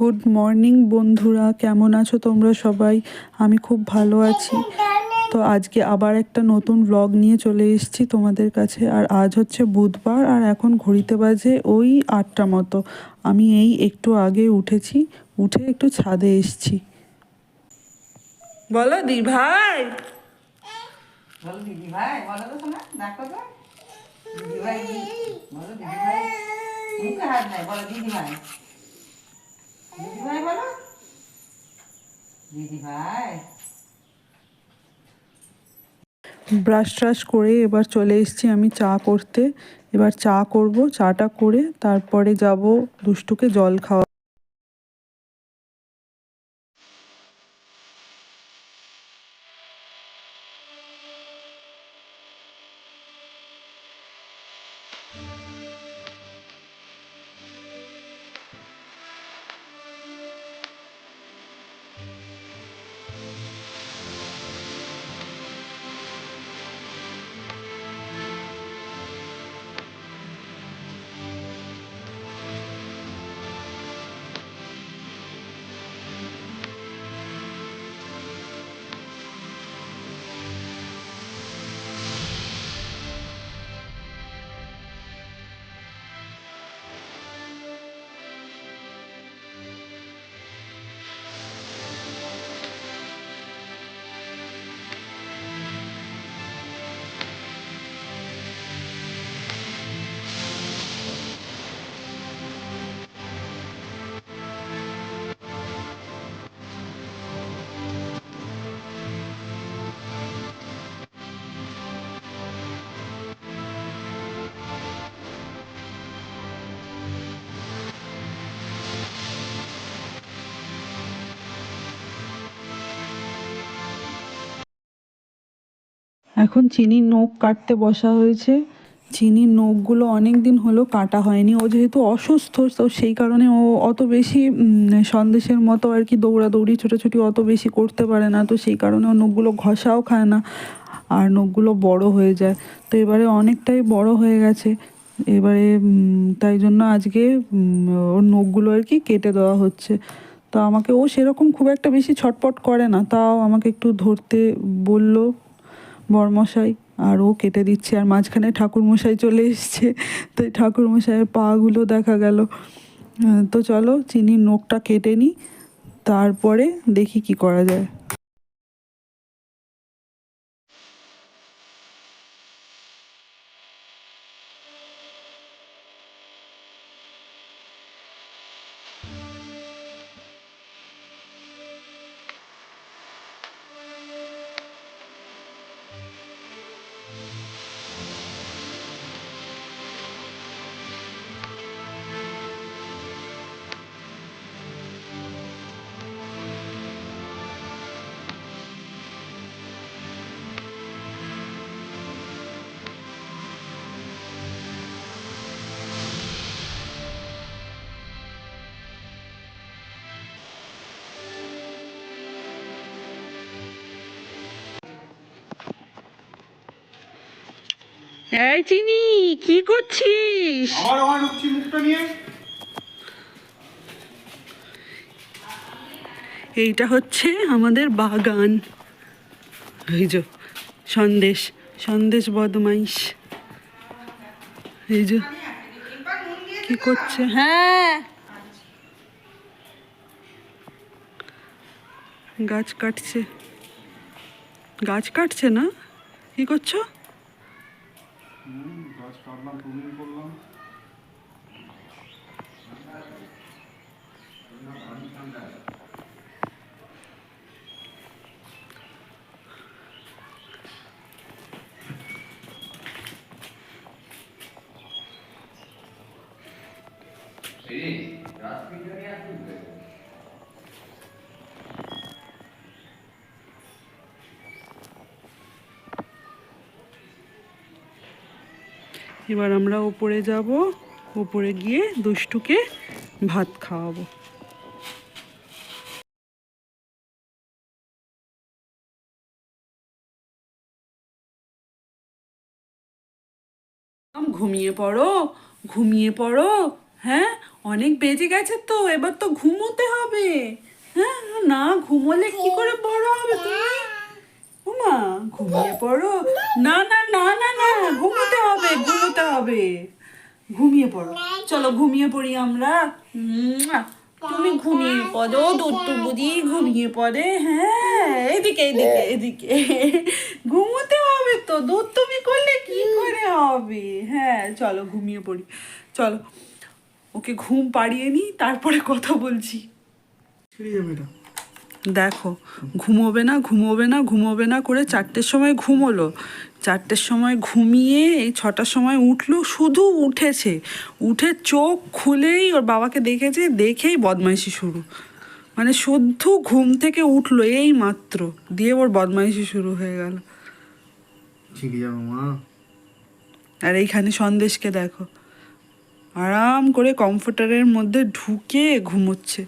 Good morning বন্ধুরা, কেমন আছো তোমরা সবাই? আমি খুব ভালো আছি। তো আজকে আবার একটা নতুন ব্লগ নিয়ে চলে এসেছি তোমাদের কাছে। আর আজ হচ্ছে বুধবার, আর এখন ঘড়িতে বাজে ওই 8টা মতো। আমি এই একটু আগে উঠেছি, উঠে একটু ছাদে এসেছি। বলো দি ভাই। বলো দিদি ভাই, বলো তো শোনা, ডাকো তো দিদি ভাই। বলো দিদি ভাই, মুখে হাত নাই, বলো দিদি ভাই। দিদি ভাই বলো, দিদি ভাই। ব্রাশ ট্রাশ করে এবার চলে এসেছি আমি চা করতে। এবার চা করব, চাটা করে তারপরে যাব দুষ্টুকে জল খাওয়া। এখন চিনির নখ কাটতে বসা হয়েছে। চিনির নখগুলো অনেক দিন হলো কাটা হয়নি। ও যেহেতু অসুস্থ, তো সেই কারণে ও অত বেশি সন্দেশের মতো আর কি দৌড়াদৌড়ি ছোটাছুটি অত বেশি করতে পারে না। তো সেই কারণে ও নখগুলো ঘষাও খায় না, আর নখগুলো বড় হয়ে যায়। তো এবারে অনেকটাই বড় হয়ে গেছে। এবারে তাই জন্য আজকে ওর নখগুলো আর কি কেটে দেওয়া হচ্ছে। তো আমাকে ও সেরকম খুব একটা বেশি ছটপট করে না, তাও আমাকে একটু ধরতে বলল বরমশাই, আর ও কেটে দিচ্ছে। আর মাঝখানে ঠাকুরমশাই চলে এসছে, তো এই ঠাকুরমশাইয়ের পাগুলো দেখা গেল। তো চলো চিনির নখটা কেটে নিই, তারপরে দেখি কি করা যায়। এই চিনি, কি করছিস? আমার ঢুকছি মুখটা নিয়ে। এইটা হচ্ছে আমাদের বাগান। এই যে সন্দেশ, সন্দেশ বদমাইশ। এই যে কি করছে, হ্যাঁ গাছ কাটছে। গাছ কাটছে না, কি করছো? গাছ কাটলাম, প্রুনিং করলাম। এবার আমরা ওপরে যাব, ওপরে গিয়ে দুষ্টুকে ভাত খাওয়াবো। ঘুমিয়ে পড়ো, ঘুমিয়ে পড়ো। হ্যাঁ, অনেক বেজে গেছে তো, এবার তো ঘুমোতে না, ঘুমোলে কি করে বড় হবে তুমি? ওমা, ঘুমিয়ে পড়ো। না না না না না, ঘুমোতে হবে, ঘুমোতে হবে। ঘুমিয়ে পড়ো, চলো ঘুমিয়ে পড়ি আমরা। তুমি ঘুমিয়ে পড়ো, দুষ্টু বুড়ি ঘুমিয়ে পড়ে। হ্যাঁ, এদিকে এদিকে এদিকে। ঘুমোতে হবে তো, দুধ তুমি করলে কি করে হবে? হ্যাঁ, চলো ঘুমিয়ে পড়ি, চলো। ওকে ঘুম পাড়িয়ে নি, তারপরে কথা বলছি। ছিঁড়ে যাবে এটা। দেখো, ঘুমোবে না ঘুমোবে না ঘুমোবে না করে 4টের সময় ঘুমোলো। 4টের সময় ঘুমিয়ে এই 6টার সময় উঠলো, শুধু উঠেছে, উঠে চোখ খুলেই ওর বাবাকে দেখেছে, দেখেই বদমাইশি শুরু। মানে শুদ্ধ ঘুম থেকে উঠলো এই মাত্র, দিয়ে ওর বদমাইশি শুরু হয়ে গেল। ছিঁড়ে যাবো মা। আর এইখানে সন্দেশকে দেখো, আরাম করে কমফোর্টারের মধ্যে ঢুকে ঘুমোচ্ছে।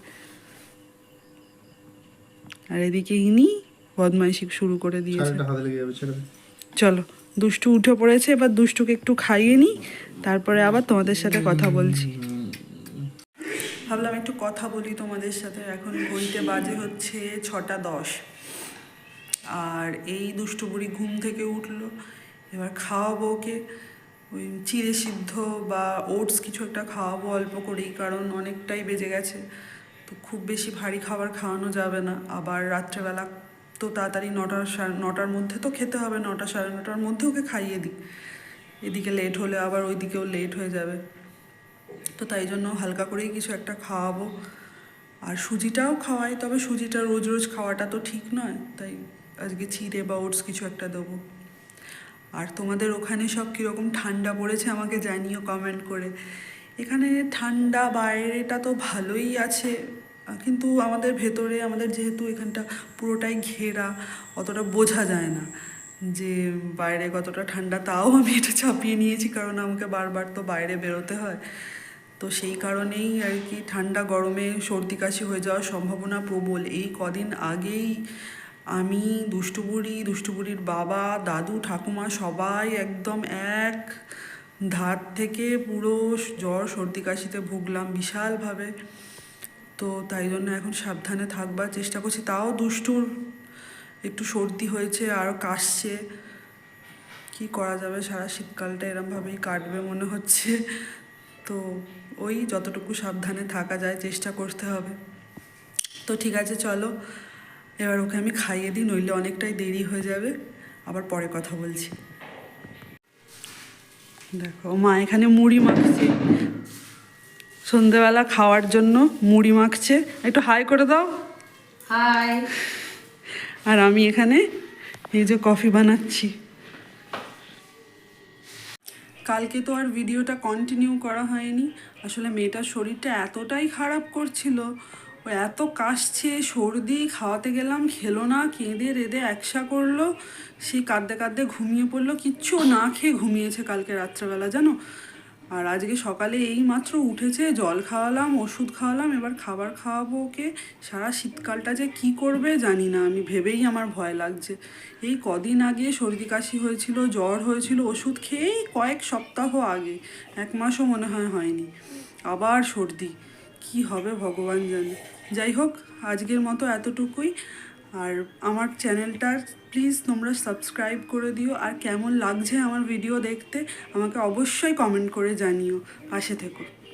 আর এদিকে ইনি বদমাইশি শুরু করে দিয়েছে। শাড়িটা হাতে লেগে যাবে, ছেড়ে দে। চলো, দুষ্টু উঠে পড়েছে, এবার দুষ্টুকে একটু খাইয়ে নিই, তারপরে আবার তোমাদের সাথে কথা বলছি। ভাবলাম একটু কথা বলি তোমাদের সাথে। এখন ঘড়িতে বাজে হচ্ছে 6টা 10। আর এই দুষ্টু বুড়ি ঘুম থেকে উঠলো, এবার খাওয়াবো ওকে ওই চিড়ে সিদ্ধ বা ওটস কিছু একটা খাওয়াবো অল্প করেই, কারণ অনেকটাই বেজে গেছে। তো খুব বেশি ভারী খাবার খাওয়ানো যাবে না। আবার রাত্রেবেলা তো তাড়াতাড়ি 9টার মধ্যে তো খেতে হবে, 9টা 9:30টার মধ্যে ওকে খাইয়ে দিই। এদিকে লেট হলে আবার ওইদিকেও লেট হয়ে যাবে। তো তাই জন্য হালকা করেই কিছু একটা খাওয়াবো। আর সুজিটাও খাওয়াই, তবে সুজিটা রোজ রোজ খাওয়াটা তো ঠিক নয়, তাই আজকে চিড়ে বা ওটস কিছু একটা দেবো। আর তোমাদের ওখানে সব কীরকম ঠান্ডা পড়েছে আমাকে জানিও কমেন্ট করে। এখানে ঠান্ডা বাইরেটা তো ভালোই আছে, কিন্তু আমাদের ভেতরে, আমাদের যেহেতু এখানটা পুরোটাই ঘেরা, অতটা বোঝা যায় না যে বাইরে কতটা ঠান্ডা। তাও আমি এটা চাপিয়ে নিয়েছি, কারণ আমাকে বারবার তো বাইরে বেরোতে হয়। তো সেই কারণেই আর কি, ঠান্ডা গরমে সর্দি কাশি হয়ে যাওয়ার সম্ভাবনা প্রবল। এই কদিন আগেই আমি, দুষ্টু বুড়ির বাবা, দাদু, ঠাকুমা সবাই একদম এক ধার থেকে পুরো জ্বর সর্দি কাশিতে ভুগলাম বিশালভাবে। তো তাই জন্য এখন সাবধানে থাকবার চেষ্টা করছি। তাও দুষ্টুর একটু সর্দি হয়েছে আর কাশছে। কি করা যাবে, সারা শীতকালটা এরমভাবেই কাটবে মনে হচ্ছে। তো ওই যতটুকু সাবধানে থাকা যায় চেষ্টা করতে হবে। তো ঠিক আছে, চলো এবার ওকে আমি খাইয়ে দিই, নইলে অনেকটাই দেরি হয়ে যাবে। আবার পরে কথা বলছি। দেখো, মা এখানে মুড়ি মাখছে, সন্ধেবেলা খাওয়ার জন্য মুড়ি মাখছে। একটু হাই করে দাও। হাই। আর আমি এখানে এই যে কফি বানাচ্ছি। কালকে তো আর ভিডিওটা কন্টিনিউ করা হয়নি, আসলে মেয়েটার শরীরটা এতটাই খারাপ করছিল, ও এত কাশছে, সর্দি, খাওয়াতে গেলাম খেলো না, কেঁদে রেঁদে একসা করলো, সেই কাঁদতে কাঁদতে ঘুমিয়ে পড়লো। কিচ্ছু না খেয়ে ঘুমিয়েছে কালকে রাত্রেবেলা, জানো। আর আজকে সকালে এই মাত্র উঠেছে, জল খাওয়ালাম, ওষুধ খাওয়ালাম, এবার খাবার খাওয়াবো ওকে। সারা শীতকালটা যে কি করবে জানি না, আমি ভেবেই আমার ভয় লাগছে। এই কদিন আগে সর্দি কাশি হয়েছিল, জ্বর হয়েছিল, ওষুধ খেয়েই কয়েক সপ্তাহ আগে, 1 মাসও মনে হয় হয়নি, আবার সর্দি। কি হবে ভগবান জানে। যাই হোক, আজকের মতো এতটুকুই। আর আমার চ্যানেলটার প্লিজ তোমরা সাবস্ক্রাইব করে দিও। আর কেমন লাগছে আমার ভিডিও দেখতে আমাকে অবশ্যই কমেন্ট করে জানিও। পাশে থেকো।